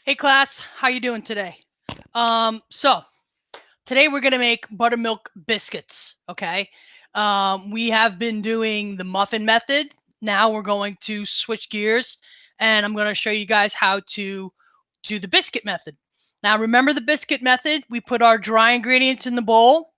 Hey class, how you doing today? So today we're gonna make buttermilk biscuits. Okay. We have been doing the muffin method. Now we're going to switch gears, and I'm going to show you guys how to do the biscuit method. Now remember the biscuit method? We put our dry ingredients in the bowl,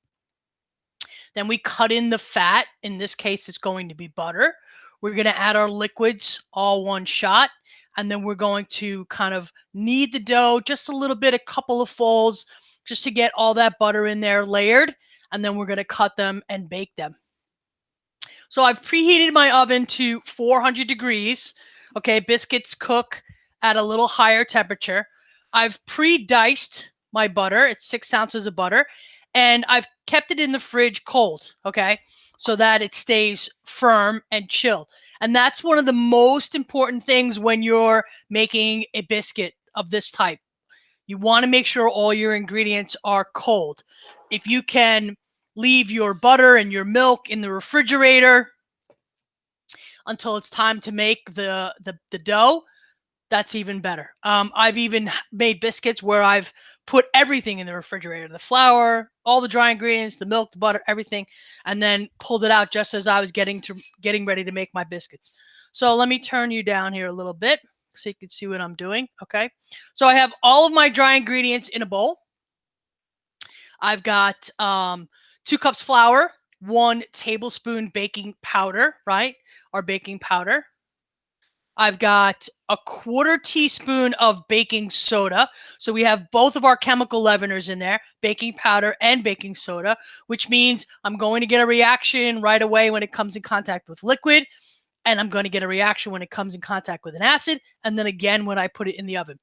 then we cut in the fat. In this case, it's going to be butter. We're going to add our liquids all one shot. And then we're going to kind of knead the dough just a little bit, a couple of folds, just to get all that butter in there layered. And then we're going to cut them and bake them. So I've preheated my oven to 400 degrees. Okay, biscuits cook at a little higher temperature. I've pre-diced my butter. It's 6 ounces of butter. And I've kept it in the fridge cold, okay, so that it stays firm and chilled. And that's one of the most important things when you're making a biscuit of this type. You want to make sure all your ingredients are cold. If you can leave your butter and your milk in the refrigerator until it's time to make the dough, that's even better. I've even made biscuits where I've put everything in the refrigerator, the flour, all the dry ingredients, the milk, the butter, everything, and then pulled it out just as I was getting ready to make my biscuits. So let me turn you down here a little bit so you can see what I'm doing. Okay. So I have all of my dry ingredients in a bowl. I've got 2 cups flour, 1 tablespoon baking powder, right? Our baking powder. I've got a 1/4 teaspoon of baking soda. So we have both of our chemical leaveners in there, baking powder and baking soda, which means I'm going to get a reaction right away when it comes in contact with liquid, and I'm going to get a reaction when it comes in contact with an acid, and then again when I put it in the oven.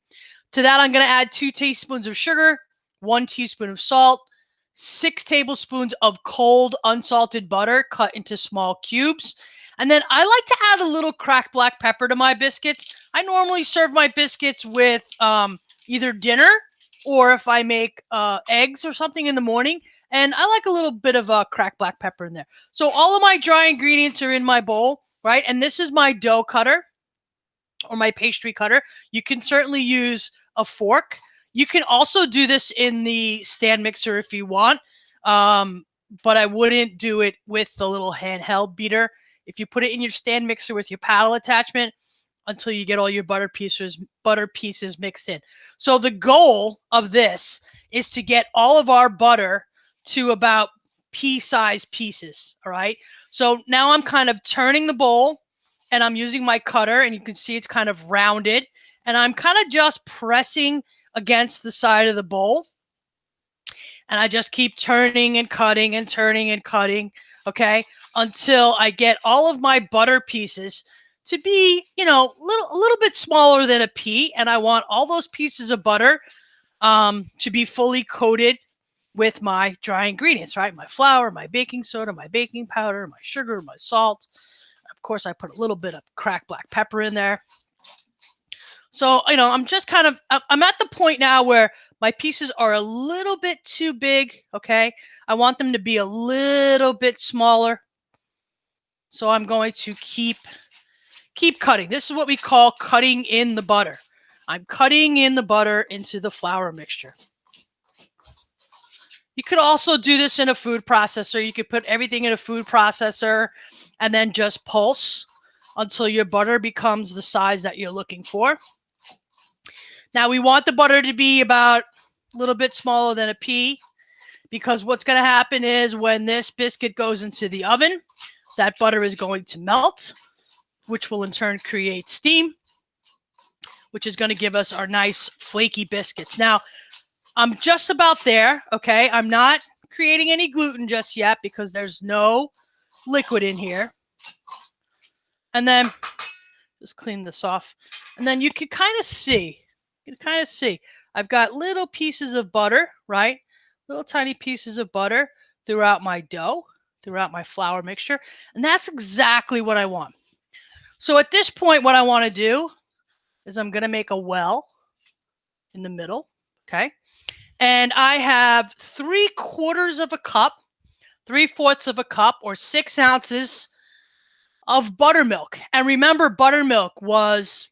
To that, I'm going to add 2 teaspoons of sugar, 1 teaspoon of salt, 6 tablespoons of cold unsalted butter cut into small cubes. And then I like to add a little cracked black pepper to my biscuits. I normally serve my biscuits with either dinner or if I make eggs or something in the morning. And I like a little bit of cracked black pepper in there. So all of my dry ingredients are in my bowl, right? And this is my dough cutter or my pastry cutter. You can certainly use a fork. You can also do this in the stand mixer if you want, but I wouldn't do it with the little handheld beater. If you put it in your stand mixer with your paddle attachment until you get all your butter pieces mixed in. So the goal of this is to get all of our butter to about pea-sized pieces, all right? So now I'm kind of turning the bowl and I'm using my cutter, and you can see it's kind of rounded, and I'm kind of just pressing against the side of the bowl, and I just keep turning and cutting and turning and cutting, okay, until I get all of my butter pieces to be, a little bit smaller than a pea, and I want all those pieces of butter to be fully coated with my dry ingredients, right? My flour, my baking soda, my baking powder, my sugar, my salt. Of course, I put a little bit of cracked black pepper in there. So, I'm just I'm at the point now where my pieces are a little bit too big, okay? I want them to be a little bit smaller. So I'm going to keep cutting. This is what we call cutting in the butter. I'm cutting in the butter into the flour mixture. You could also do this in a food processor. You could put everything in a food processor and then just pulse until your butter becomes the size that you're looking for. Now we want the butter to be about a little bit smaller than a pea, because what's going to happen is when this biscuit goes into the oven, that butter is going to melt, which will in turn create steam, which is going to give us our nice flaky biscuits. Now, I'm just about there, okay? I'm not creating any gluten just yet because there's no liquid in here. And then, just clean this off. And then you can kind of see, I've got little pieces of butter, right? Little tiny pieces of butter throughout my dough, throughout my flour mixture. And that's exactly what I want. So at this point, what I want to do is I'm going to make a well in the middle, okay? And I have 3/4 of a cup, 3/4 of a cup, or 6 ounces of buttermilk. And remember, buttermilk was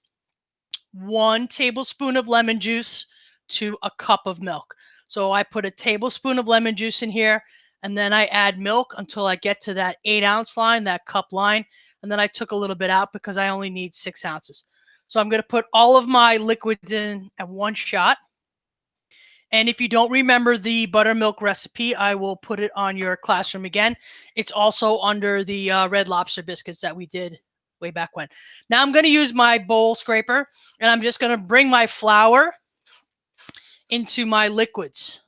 1 tablespoon of lemon juice to a cup of milk. So I put a tablespoon of lemon juice in here, and then I add milk until I get to that 8-ounce line, that cup line. And then I took a little bit out because I only need 6 ounces. So I'm going to put all of my liquids in at one shot. And if you don't remember the buttermilk recipe, I will put it on your classroom again. It's also under the Red Lobster biscuits that we did way back when. Now I'm going to use my bowl scraper, and I'm just going to bring my flour into my liquids.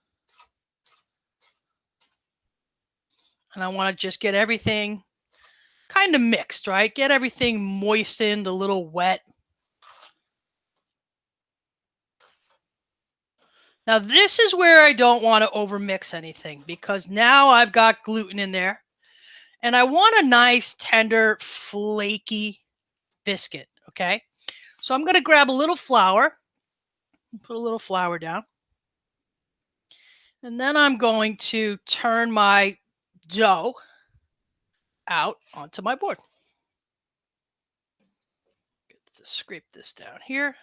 And I want to just get everything kind of mixed, right? Get everything moistened, a little wet. Now this is where I don't want to overmix anything, because now I've got gluten in there. And I want a nice, tender, flaky biscuit, okay? So I'm going to grab a little flour, put a little flour down. And then I'm going to turn my dough out onto my board. Scrape this down here.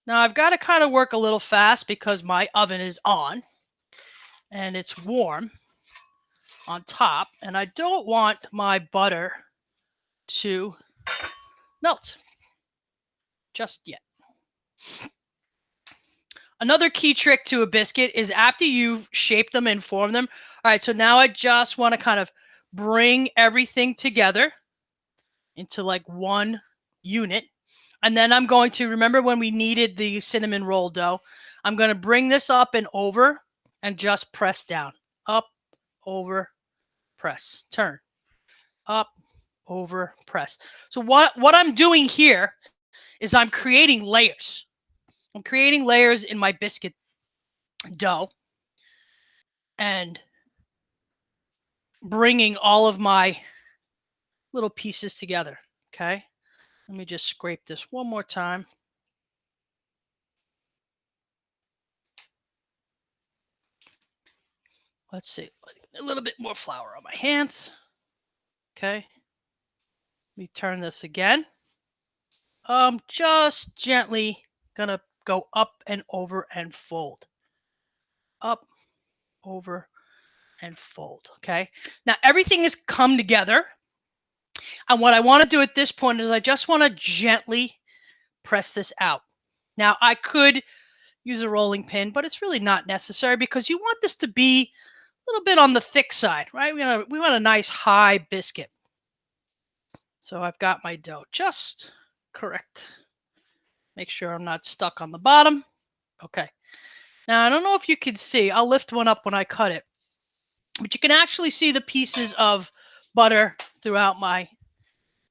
Now I've got to kind of work a little fast because my oven is on and it's warm on top, and I don't want my butter to melt just yet. Another key trick to a biscuit is after you've shaped them and formed them. All right, so now I just want to kind of bring everything together into like one unit. And then I'm going to, remember when we kneaded the cinnamon roll dough, I'm going to bring this up and over and just press down. Up, over, press, turn. Up, over, press. So what I'm doing here is I'm creating layers. I'm creating layers in my biscuit dough and bringing all of my little pieces together. Okay. Let me just scrape this one more time. Let's see. A little bit more flour on my hands. Okay. Let me turn this again. Just gently gonna go up and over and fold. Up, over, and fold. Okay. Now everything has come together. And what I want to do at this point is I just want to gently press this out. Now I could use a rolling pin, but it's really not necessary because you want this to be a little bit on the thick side, right? We want a nice high biscuit. So I've got my dough just correct. Make sure I'm not stuck on the bottom. Okay. Now I don't know if you can see. I'll lift one up when I cut it. But you can actually see the pieces of butter throughout my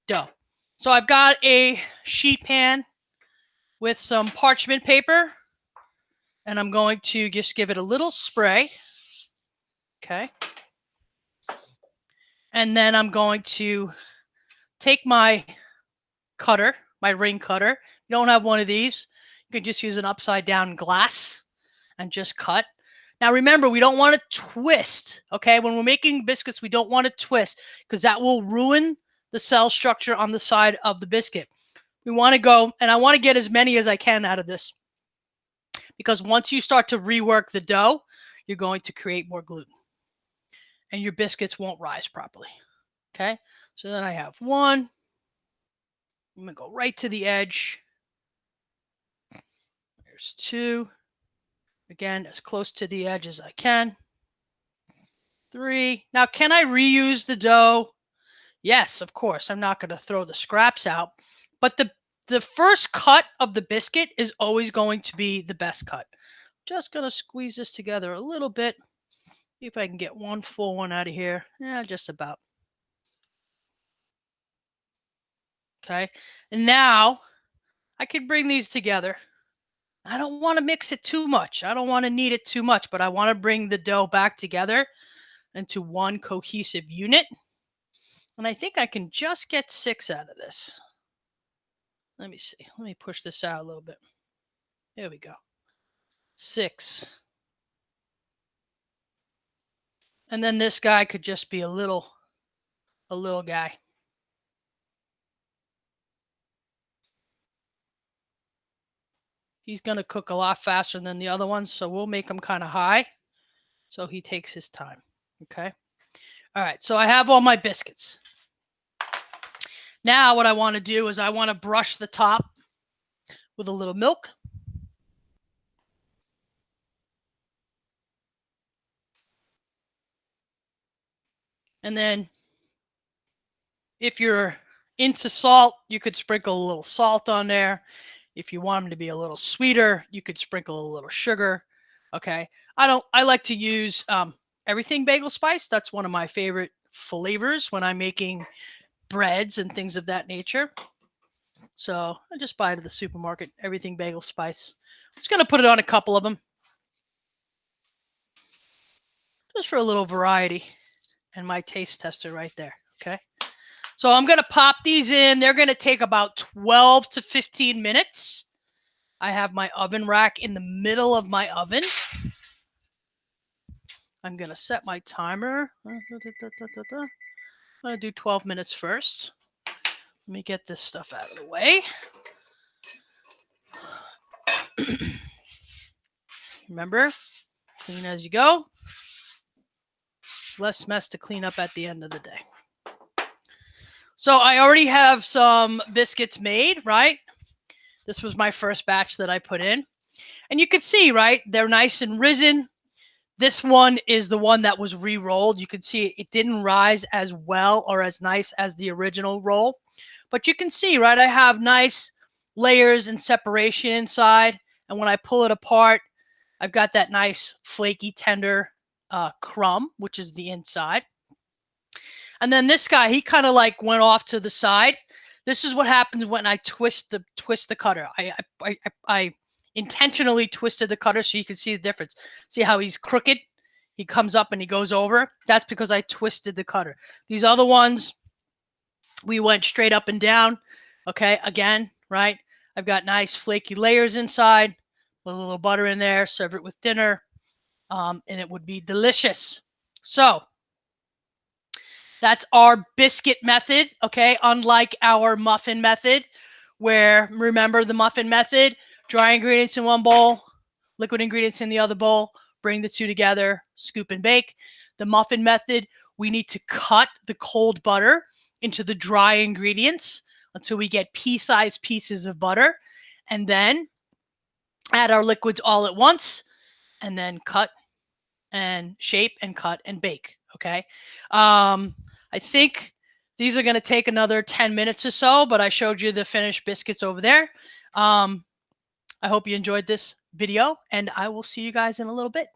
dough. So I've got a sheet pan with some parchment paper, and I'm going to just give it a little spray. Okay. And then I'm going to take my cutter, my ring cutter. You don't have one of these, you can just use an upside down glass and just cut. Now remember, we don't want to twist, okay? When we're making biscuits, we don't want to twist because that will ruin the cell structure on the side of the biscuit. We want to go, and I want to get as many as I can out of this, because once you start to rework the dough, you're going to create more gluten and your biscuits won't rise properly. Okay, so then I have one. I'm going to go right to the edge. There's two. Again, as close to the edge as I can. Three. Now, can I reuse the dough? Yes, of course. I'm not going to throw the scraps out. But the first cut of the biscuit is always going to be the best cut. Just going to squeeze this together a little bit. See if I can get one full one out of here. Yeah, just about. Okay. And now I can bring these together. I don't want to mix it too much. I don't want to knead it too much, but I want to bring the dough back together into one cohesive unit. And I think I can just get 6 out of this. Let me see. Let me push this out a little bit. There we go. 6. And then this guy could just be a little guy. He's going to cook a lot faster than the other ones, so we'll make him kind of high so he takes his time. Okay. All right, so I have all my biscuits. Now what I want to do is I want to brush the top with a little milk. And then if you're into salt, you could sprinkle a little salt on there. If you want them to be a little sweeter, you could sprinkle a little sugar. Okay. I like to use everything bagel spice. That's one of my favorite flavors when I'm making breads and things of that nature. So I just buy it at the supermarket, everything bagel spice. I'm just going to put it on a couple of them, just for a little variety. And my taste tester right there. Okay. So I'm going to pop these in. They're going to take about 12 to 15 minutes. I have my oven rack in the middle of my oven. I'm going to set my timer. I'm going to do 12 minutes first. Let me get this stuff out of the way. Remember, clean as you go. Less mess to clean up at the end of the day. So I already have some biscuits made, right? This was my first batch that I put in. And you can see, right, they're nice and risen. This one is the one that was re-rolled. You can see it didn't rise as well or as nice as the original roll. But you can see, right, I have nice layers and separation inside. And when I pull it apart, I've got that nice flaky, tender crumb, which is the inside. And then this guy, he kind of like went off to the side. This is what happens when I twist the cutter. I intentionally twisted the cutter so you can see the difference. See how he's crooked? He comes up and he goes over. That's because I twisted the cutter. These other ones, we went straight up and down. Okay, again, right? I've got nice flaky layers inside with a little butter in there. Serve it with dinner, and it would be delicious. So that's our biscuit method, okay? Unlike our muffin method, where, remember the muffin method, dry ingredients in one bowl, liquid ingredients in the other bowl, bring the two together, scoop and bake. The muffin method, we need to cut the cold butter into the dry ingredients until we get pea-sized pieces of butter, and then add our liquids all at once, and then cut and shape and cut and bake, okay? I think these are going to take another 10 minutes or so, but I showed you the finished biscuits over there. I hope you enjoyed this video, and I will see you guys in a little bit.